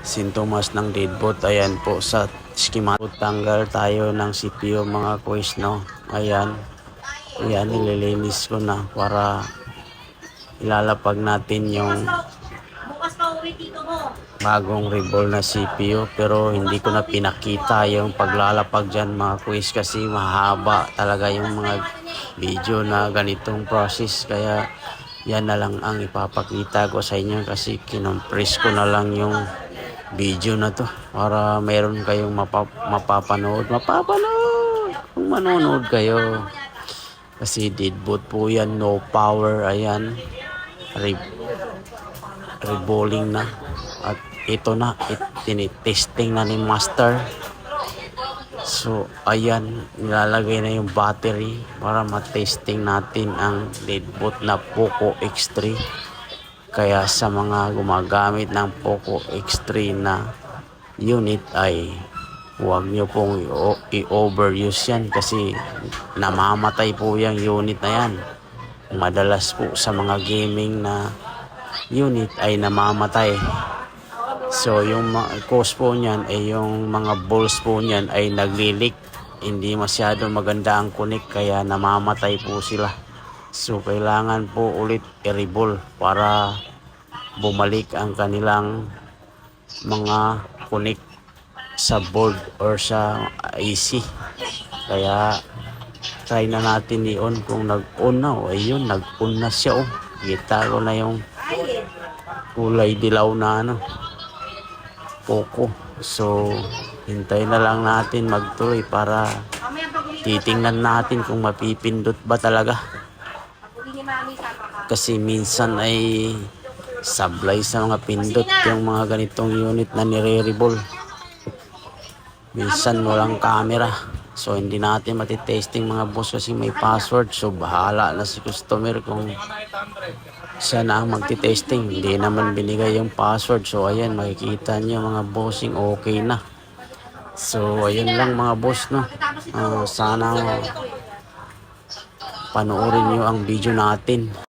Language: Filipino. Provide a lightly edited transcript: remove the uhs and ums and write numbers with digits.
sintomas ng deadboot. Ayan po sa schematic. Tanggal tayo ng CPU mga quiz, no. Ayan. Ayan, nililinis ko na para ilalapag natin yung bagong revolve na CPU, pero hindi ko na pinakita yung paglalapag dyan mga quiz kasi mahaba talaga yung mga video na ganitong process, kaya yan na lang ang ipapakita ko sa inyo kasi kinompress ko na lang yung video na to para meron kayong mapapanood kung manonood kayo kasi deadboot po yan, no power. Ayan, rebolling na at ito na tinitesting na ni master. So ayan, nilalagay na yung battery para matesting natin ang deadboot na Poco X3. Kaya sa mga gumagamit ng Poco X3 na unit ay huwag nyo pong i-overuse yan kasi namamatay po yung unit na yan. Madalas po sa mga gaming na unit ay namamatay. So yung cause po niyan ay yung mga balls po niyan ay naglilik. Hindi masyado maganda ang connect kaya namamatay po sila. So kailangan po ulit i-revolve para bumalik ang kanilang mga connect sa board or sa IC. Kaya try na natin i-on kung nag-on na. O ayun, nag-on na siya. Kita ko na yung kulay dilaw na Poco. So hintay na lang natin magtuloy para titingnan natin kung mapipindot ba talaga, kasi minsan ay sablay sa mga pindot yung mga ganitong unit na nire-revolve. Minsan walang camera, so hindi natin matitesting mga boss kasi may password. So bahala na si customer kung siya na ang magtitesting. Hindi naman binigay yung password. So ayan, makikita niyo mga bossing, okay na. So ayun lang mga boss, no. Sana panoorin niyo ang video natin.